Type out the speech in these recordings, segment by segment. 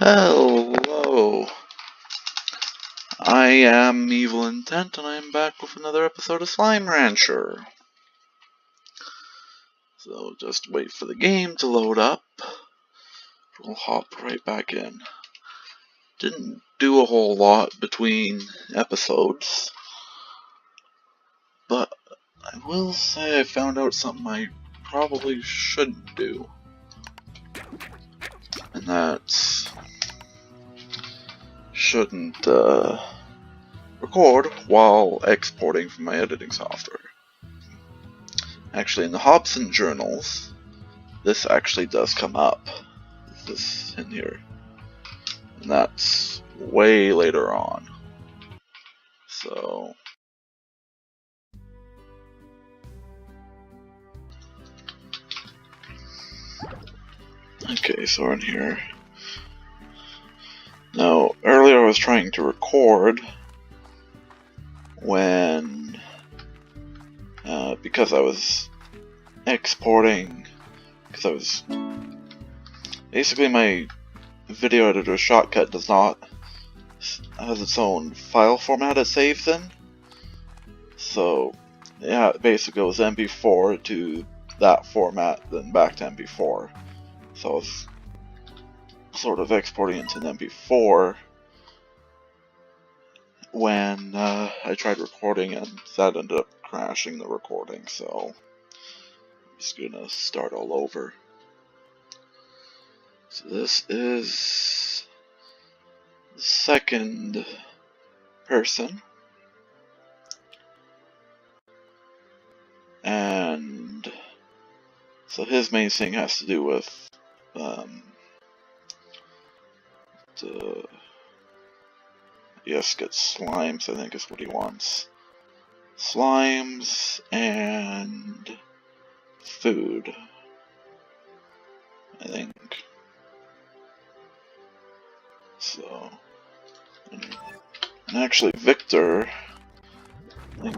Hello, I am Evil Intent, and I am back with another episode of Slime Rancher. So just wait for the game to load up. We'll hop right back in. Didn't do a whole lot between episodes, but I will say I found out something I probably shouldn't do. And that's shouldn't record while exporting from my editing software. Actually, in the Hobson journals, this actually does come up. This in here. And that's way later on. So okay, so we're in here. Now, earlier I was trying to record when, because I was exporting, because I was, basically my video editor shortcut does not, has its own file format it saves in. So, yeah, it basically goes MP4 to that format, then back to MP4. So I was sort of exporting into an MP4 when I tried recording, and that ended up crashing the recording, so I'm just gonna start all over. So this is the second person, and so his main thing has to do with yes, get slimes, I think is what he wants. Slimes and food, I think. So, and actually Victor, I think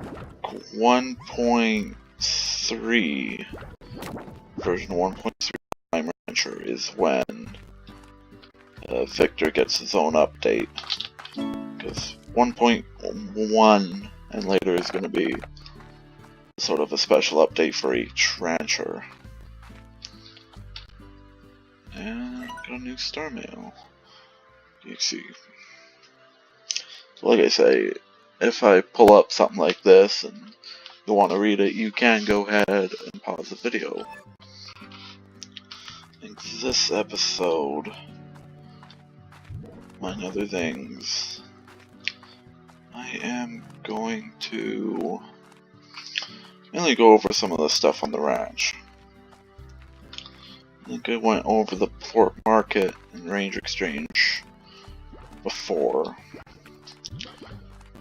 1.3, version 1.3 Slime Rancher is when Victor gets his own update. Because 1.1 and later is going to be sort of a special update for each rancher. And got a new star mail. You see. Like I say, if I pull up something like this and you want to read it, you can go ahead and pause the video. I think this episode, among other things, I am going to mainly go over some of the stuff on the ranch. I think I went over the port market and range exchange before,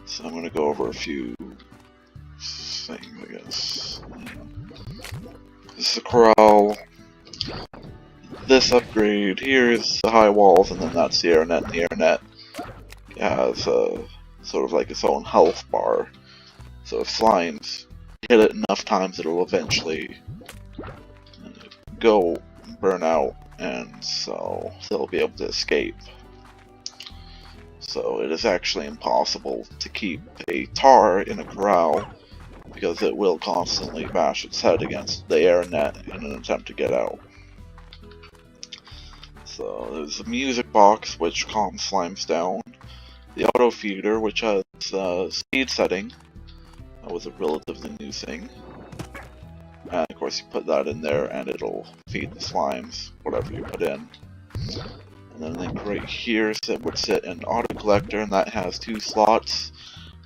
so I'm going to go over a few things, I guess. This is the corral. This upgrade here is the high walls, and then that's the airnet, and the airnet has sort of like its own health bar. So if slimes hit it enough times, it'll eventually burn out, and so they'll be able to escape. So it is actually impossible to keep a tar in a corral because it will constantly bash its head against the airnet in an attempt to get out. So there's a music box which calms slimes down. The auto feeder, which has speed setting. That was a relatively new thing. And of course you put that in there and it'll feed the slimes, whatever you put in. And then I think right here would sit an auto collector, and that has 2 slots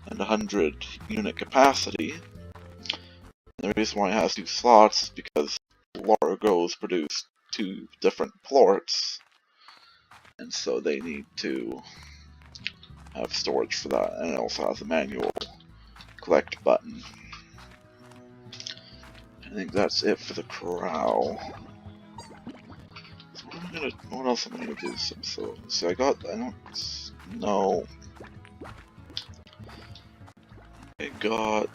and 100 unit capacity. And the reason why it has 2 slots is because Largos produce 2 different plorts, and so they need to have storage for that, and it also has a manual collect button. I think that's it for the corral. What else am I gonna do this episode? So I don't know. I got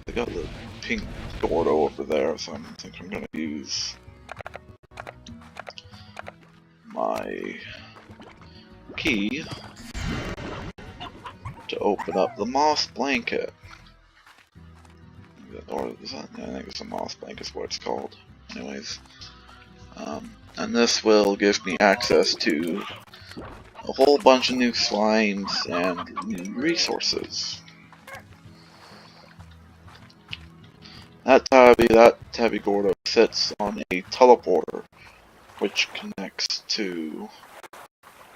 the pink Gordo over there, so I think I'm gonna use my key to open up the moss blanket. Or is that, I think it's a moss blanket is what it's called. Anyways. And this will give me access to a whole bunch of new slimes and new resources. That tabby Gordo sits on a teleporter, which connects to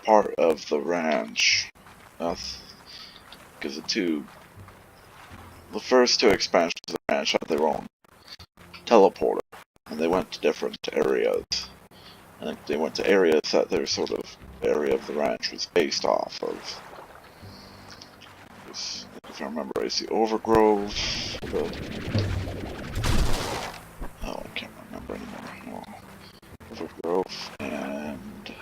part of the ranch. Because the first two expansions of the ranch had their own teleporter, and they went to different areas. And they went to areas that their sort of area of the ranch was based off of. If I remember, it's the Overgrove. I can't remember anymore. No. Overgrove and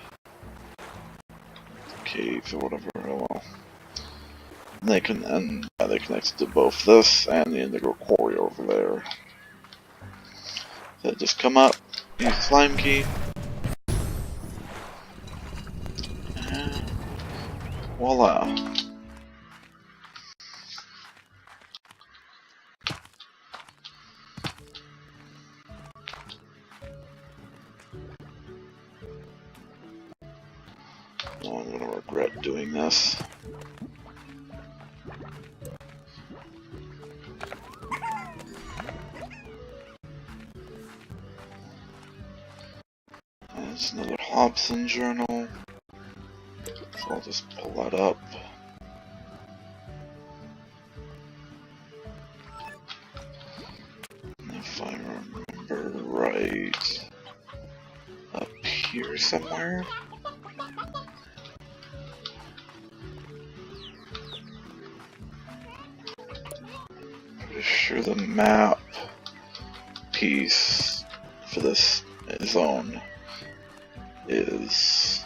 caves or whatever. Oh well. And they connected to both this and the Indigo Quarry over there. So just come up, use the slime key, and voila. Oh, I'm gonna regret doing this. There's another Hobson journal, so I'll just pull that up. If I remember right, up here somewhere. Pretty sure the map piece for this zone is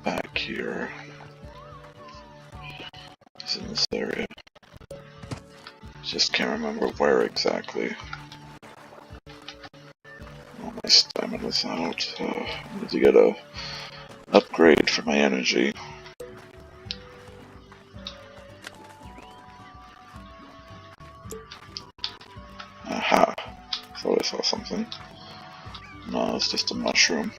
back here. It's in this area. Just can't remember where exactly. All my stamina's out. I need to get a upgrade for my energy. Aha! Thought I saw something. No, it's just a mushroom.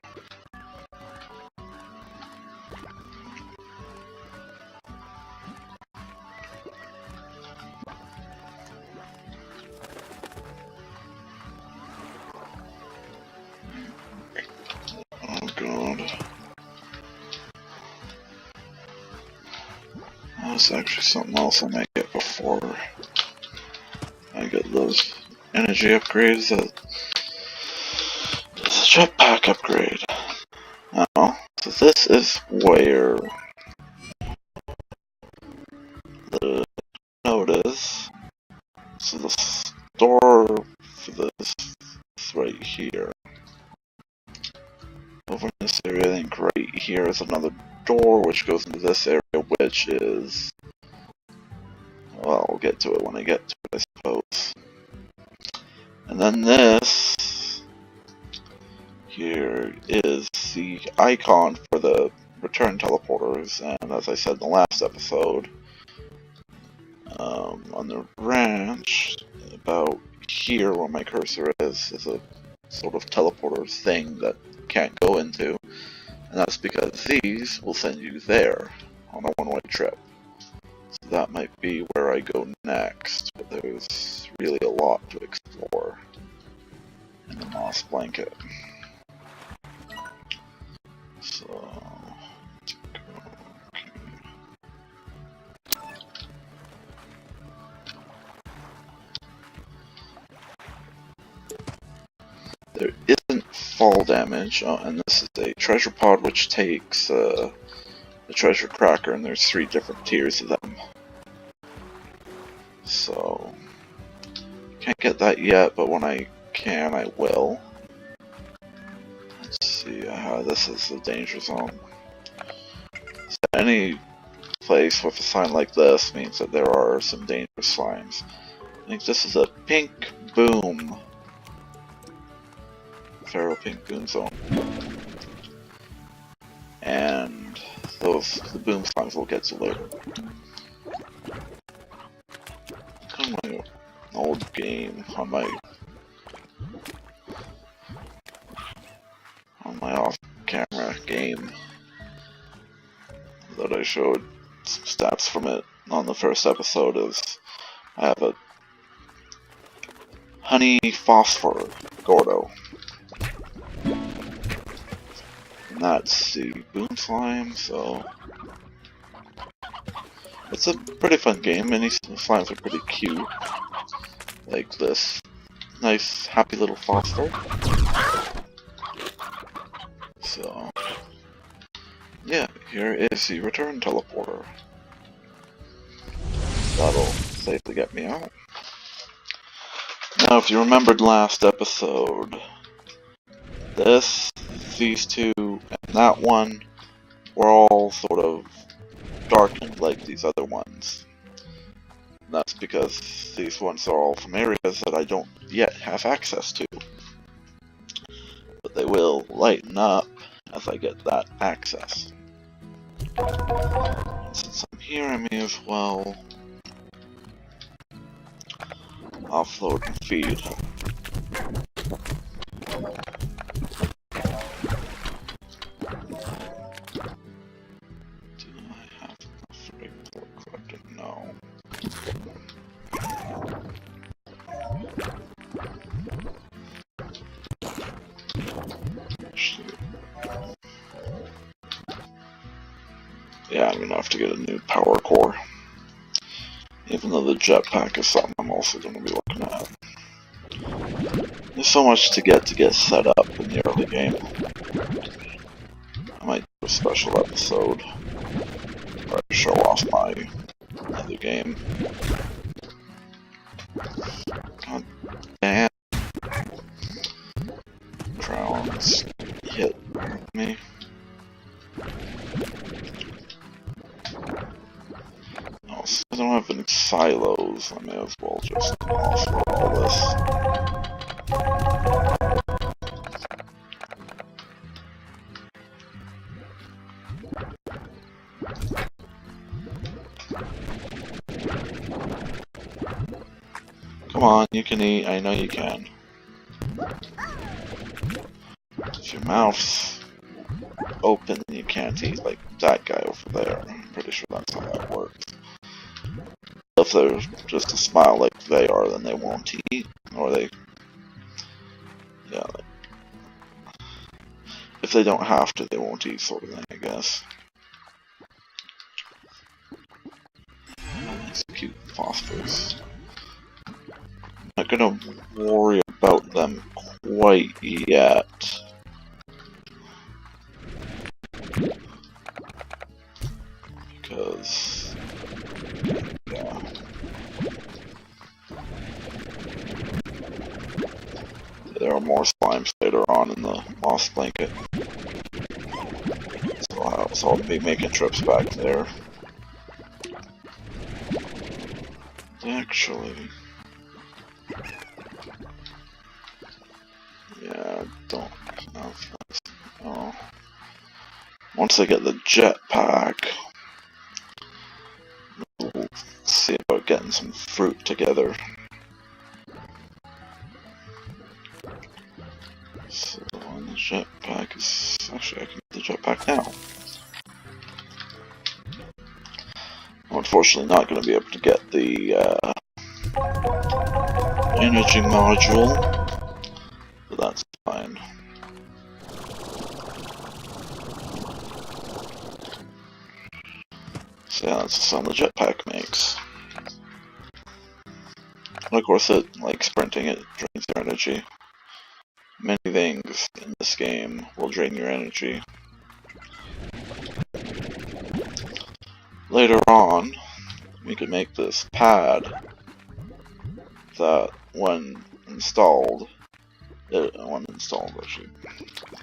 Oh god. That's actually something else I might get before I get those energy upgrades. It's a jetpack upgrade. Oh, so this is where the node is. So the store for this is right here. Over in this area, I think right here is another door which goes into this area, which is... well, I'll get to it when I get to it, I suppose. And then this here is the icon for the return teleporters, and as I said in the last episode, on the ranch, about here where my cursor is a sort of teleporter thing that you can't go into, and that's because these will send you there on a one-way trip. So that might be where I go next, but there's really a lot to explore in the moss blanket. So... there isn't fall damage, and this is a treasure pod which takes the treasure cracker, and there's 3 different tiers of them. So, can't get that yet, but when I can, I will. Let's see, this is the danger zone. So any place with a sign like this means that there are some dangerous slimes. I think this is a pink boom. Feral pink boom zone. And the boom slimes we'll get to later. On my old game, on my off-camera game that I showed some stats from it on the first episode is I have a honey phosphor Gordo. And that's the boom slime, so it's a pretty fun game. Many slimes are pretty cute. Like this nice, happy little phosphor. So, yeah, here is the return teleporter. That'll safely get me out. Now, if you remembered last episode, these two, and that one were all sort of darkened like these other ones. And that's because these ones are all from areas that I don't yet have access to. But they will lighten up as I get that access. And since I'm here, I may as well offload and feed. Do I have enough report collected? No. Yeah, I'm gonna have to get a new power core. Even though the jetpack is something I'm also gonna be looking at. There's so much to get set up in the early game. I might do a special episode where I show off my other game. God damn. Crowns hit me. Oh, so I don't have any silos. I may as well just offload all this. Come on, you can eat. I know you can. If your mouth's open, you can't eat like that guy over there. I'm pretty sure that's how that works. If they're just a smile like they are, then they won't eat. Or they... yeah. If they don't have to, they won't eat, sort of thing, I guess. These cute phosphors. I'm not gonna worry about them quite yet. Because... yeah. There are more slimes later on in the moss blanket. So I'll be making trips back there. Actually... yeah, I don't have this. Oh. Once I get the jetpack, we'll see about getting some fruit together. So on the jetpack is... actually I can get the jetpack now. I'm unfortunately not going to be able to get the energy module, but that's fine. So yeah, that's the sound the jetpack makes. And of course, like sprinting, it drains your energy. Many things in this game will drain your energy. Later on, we could make this pad that, when installed, actually,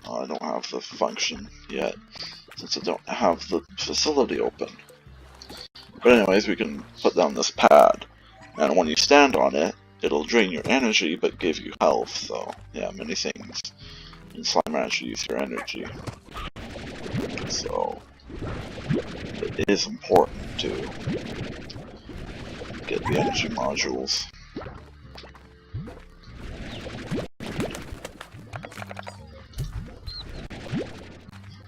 I don't have the function yet, since I don't have the facility open. But anyways, we can put down this pad, and when you stand on it, it'll drain your energy but give you health. So yeah, many things in Slime actually use your energy. So it is important to get the energy modules.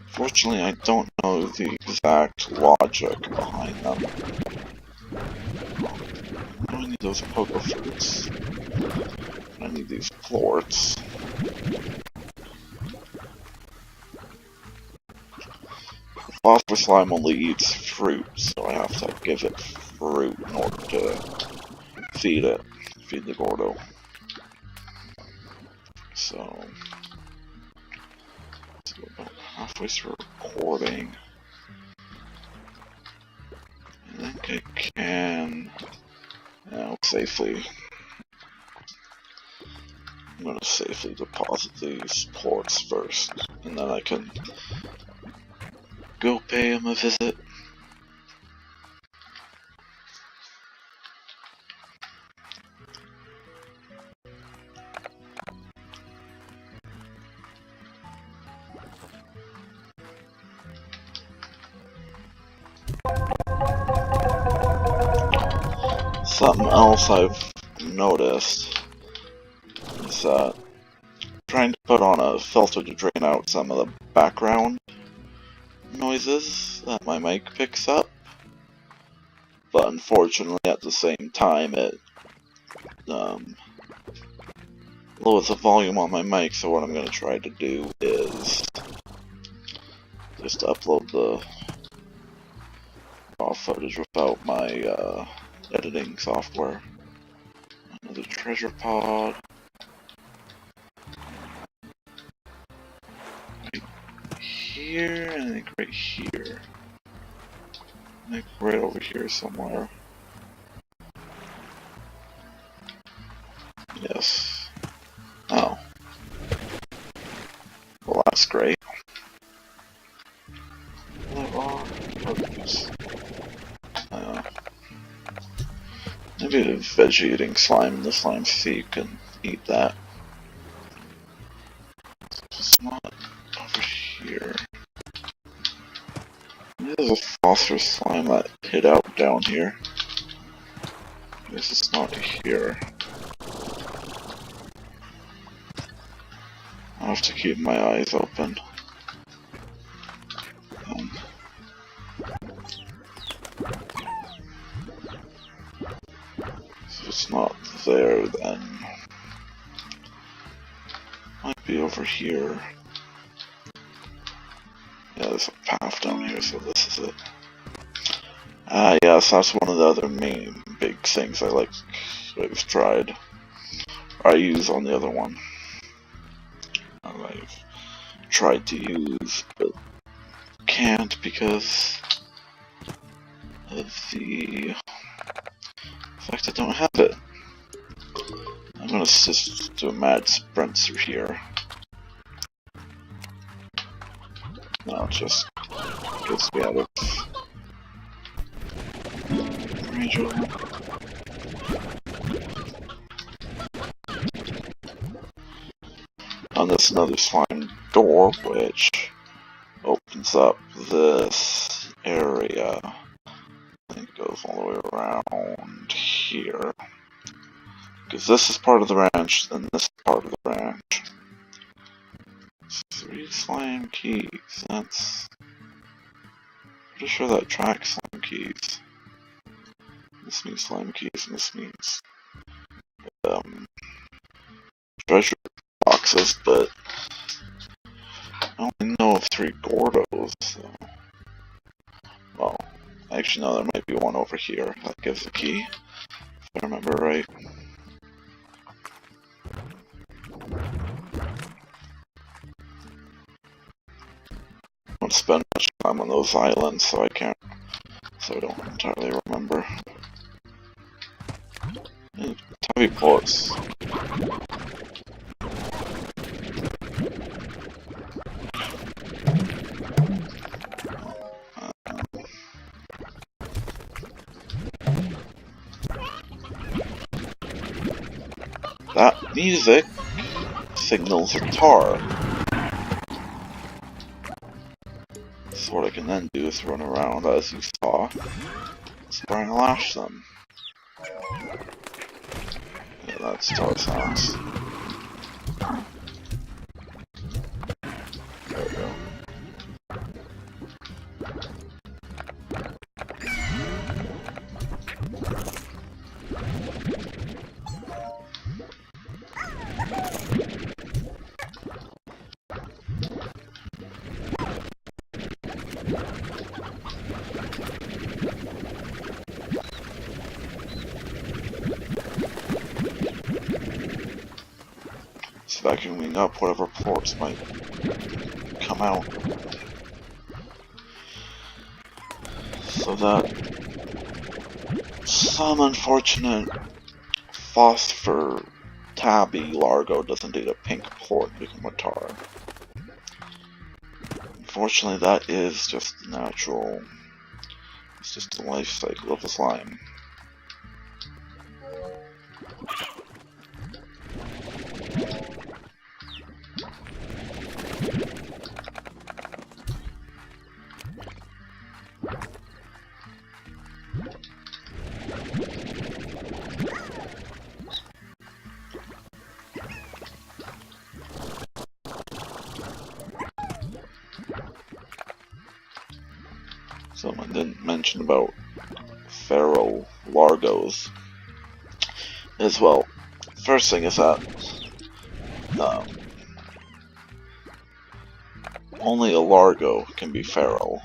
Fortunately, I don't know the exact logic behind them. I need those pogo fruits. I need these plorts. Phosphor slime only eats fruit, so I have to give it fruit in order to feed the Gordo. So about halfway through recording. I think I can safely. I'm going to safely deposit these ports first, and then I can go pay him a visit. Something else I've noticed is that trying to put on a filter to drain out some of the background noises that my mic picks up, but unfortunately at the same time it lowers the volume on my mic, so what I'm going to try to do is just upload the raw footage without my editing software. Another treasure pod. Right here, and I think right here. I think right over here somewhere. Yes. Oh. Well, that's great. Maybe the veggie eating slime in the slime sea can eat that. It's not over here. There's a phosphorus slime that hid out down here. This is not here. I'll have to keep my eyes open. If it's not there, then might be over here. Yeah, there's a path down here, so this is it. Ah, yes, that's one of the other main big things I've tried. Or I use on the other one. I've tried to use, but can't because of the fact I don't have it. I'm gonna just do a mad sprint through here. Now it just gets me out of range of them. And there's another slime door which opens up this area. I think it goes all the way around here. Because this is part of the ranch, and this is part of the ranch. 3 slime keys. That's pretty sure that tracks slime keys. This means slime keys, and this means treasure boxes, but I only know of 3 Gordos, so. Well, actually no, there might be one over here that gives a key, if I remember right. I don't spend much time on those islands, so I don't entirely remember. Heavy bullets. That music signals a tar. So what I can then do is run around, as you saw, spray and lash them. Yeah, that's how it sounds. There we go. It's vacuuming up whatever ports might come out. So that some unfortunate phosphor tabby Largo doesn't need a pink port to become a tar. Unfortunately, that is just natural. It's just the life cycle of a slime. Someone didn't mention about feral Largos as well. First thing is that only a Largo can be feral,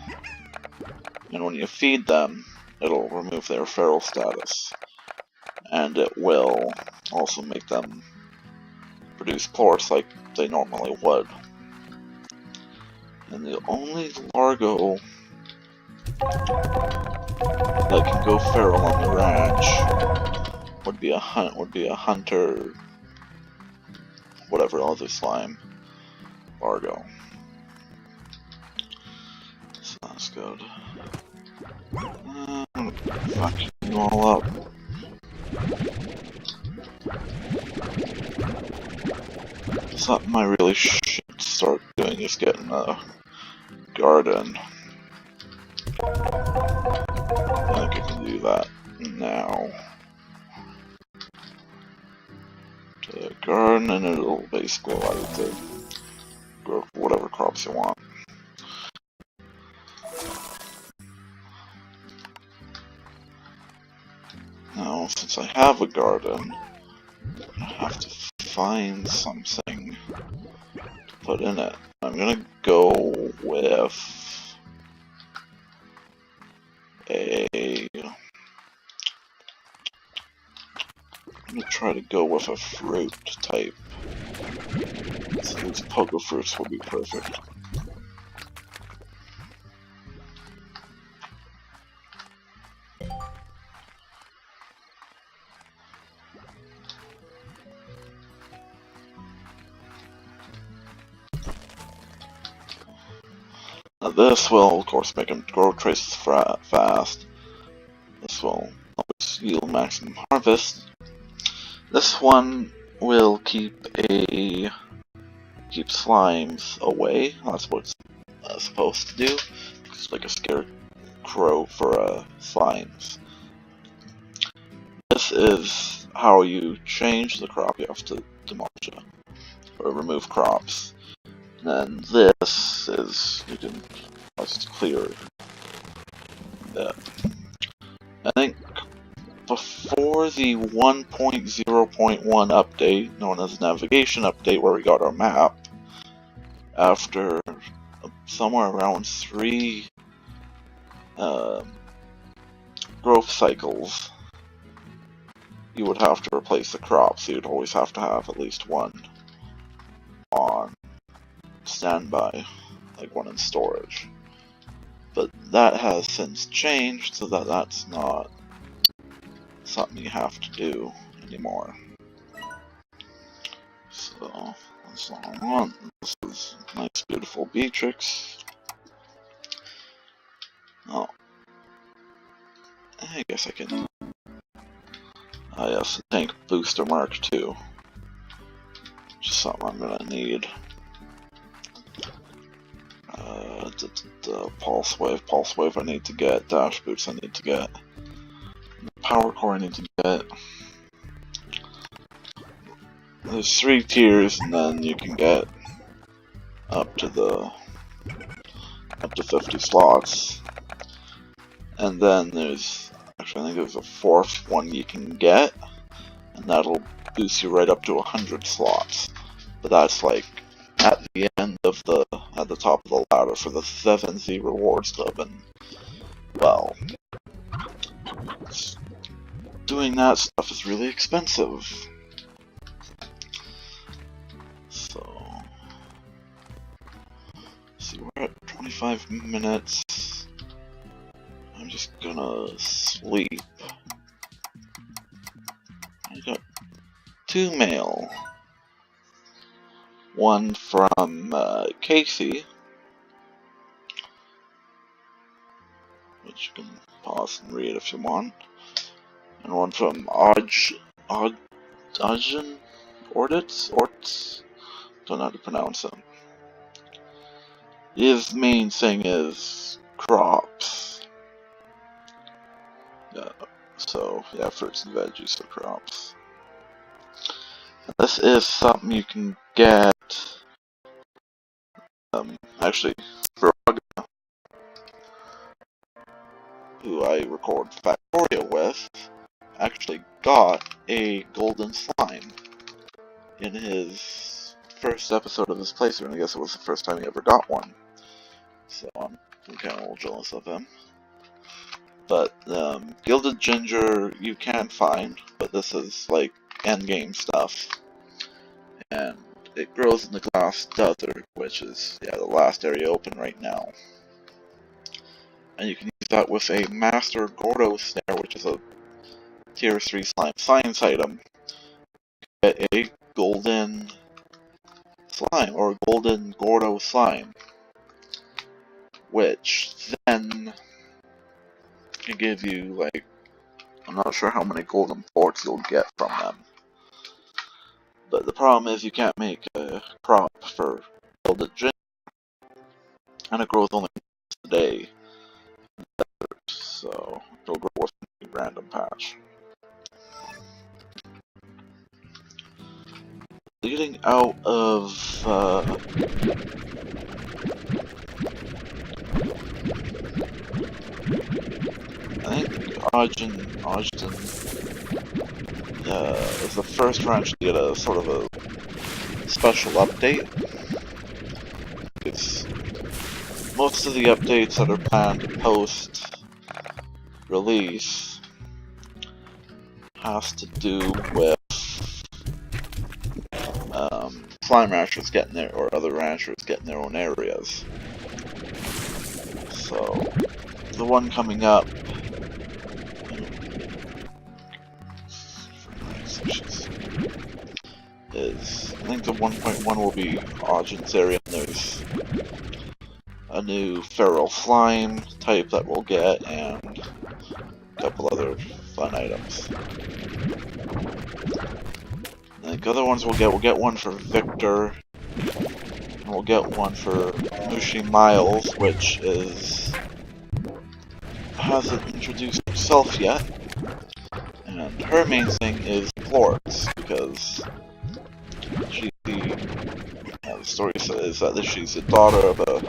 and when you feed them, it'll remove their feral status, and it will also make them produce ports like they normally would. And the only Largo that can go feral on the ranch would be a hunter, whatever other slime Largo. So that's good. I'm gonna vacuum you all up. Something I really should start doing is getting a garden. I think I can do that now. To a garden, and it'll basically allow you to grow whatever crops you want. Now, since I have a garden, I have to find something to put in it. I'm gonna go with I'm gonna try to go with a fruit type. So these pogo fruits will be perfect. Now this will, of course, make them grow traces fast. This will always yield maximum harvest. This one will keep slimes away. That's what it's supposed to do. It's like a scarecrow for slimes. This is how you change the crop. You have to demolish it or remove crops. And then this is, you can just clear that. I think before the 1.0.1 update, known as navigation update, where we got our map, after somewhere around 3 growth cycles, you would have to replace the crops. So you'd always have to have at least one on standby, like one in storage. But that has since changed, so that's not something you have to do anymore. So that's all I want. This is nice, beautiful Beatrix. Oh, I guess I can. Ah, yes, the tank booster Mark II. Just something I'm gonna need. Pulse wave I need to get, dash boots I need to get, power core I need to get. There's 3 tiers, and then you can get up to 50 slots. And then there's, actually I think there's a 4th one you can get, and that'll boost you right up to 100 slots. But that's like at the end of at the top of the ladder for the 7Z rewards club, and well, doing that stuff is really expensive. So, see, we're at 25 minutes. I'm just gonna sleep. I got 2 mail. One from Casey, which you can pause and read if you want, and one from Odgen Orts, don't know how to pronounce him. His main thing is crops. So yeah, fruits and veggies for crops. And this is something you can get. Actually, Veronica, who I record Factorio with, actually got a golden slime in his first episode of his playthrough, and I guess it was the first time he ever got one. So I'm kind of a little jealous of him. But Gilded Ginger you can find, but this is like endgame stuff. And it grows in the Glass Desert, which is, yeah, the last area open right now. And you can use that with a Master Gordo Snare, which is a Tier 3 slime science item. Get a golden slime, or golden Gordo slime, which then can give you, like, I'm not sure how many golden ports you'll get from them. But the problem is you can't make a crop for Gilded Ginger, and it grows only once a day. So it'll grow with a random patch. Leading out of I think Ogden is the first ranch to get a sort of a special update. It's most of the updates that are planned post-release has to do with slime ranchers getting their, or other ranchers getting their own areas. So the one coming up is, I think the 1.1 will be Ogden's area, and there's a new feral slime type that we'll get, and a couple other fun items. I think other ones we'll get one for Victor, and we'll get one for Mushi Miles, which hasn't introduced herself yet, and her main thing is Florence, because the story says that she's the daughter of a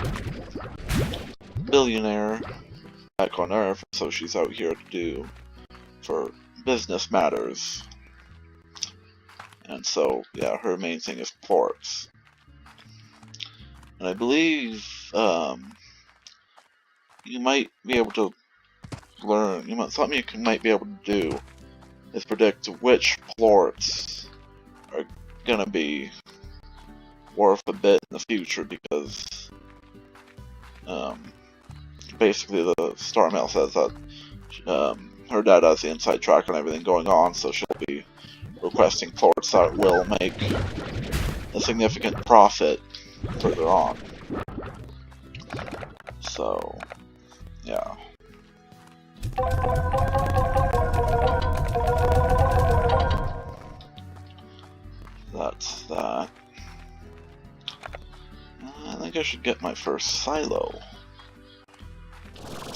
billionaire back on Earth, so she's out here for business matters. And so, yeah, her main thing is ports. And I believe you might be able to learn, something you might be able to do is predict which ports are gonna be worth a bit in the future, because basically the Star Mail says that her dad has the inside track and everything going on, so she'll be requesting ports that will make a significant profit further on. So, yeah. That's that. I think I should get my first silo.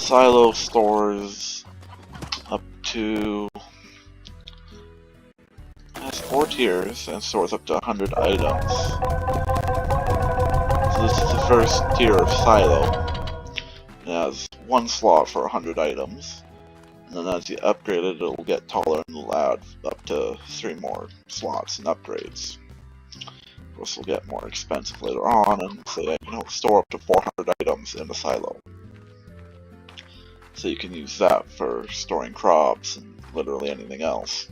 silo stores up to... has 4 tiers and stores up to 100 items. So this is the first tier of silo. It has 1 slot for 100 items. And then as you upgrade it, it'll get taller and it'll add up to 3 more slots and upgrades. Of course, it'll get more expensive later on, and say, you know, store up to 400 items in the silo. So you can use that for storing crops and literally anything else.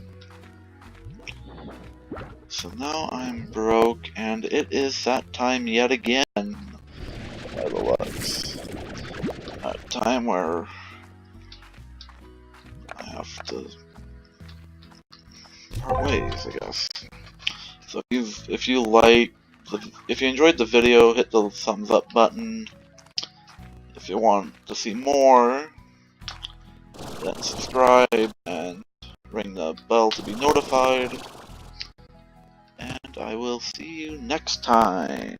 So now I'm broke, and it is that time yet again, by the looks. That time where I have to part ways, I guess. So if you enjoyed the video, hit the thumbs up button. If you want to see more, then subscribe and ring the bell to be notified. And I will see you next time.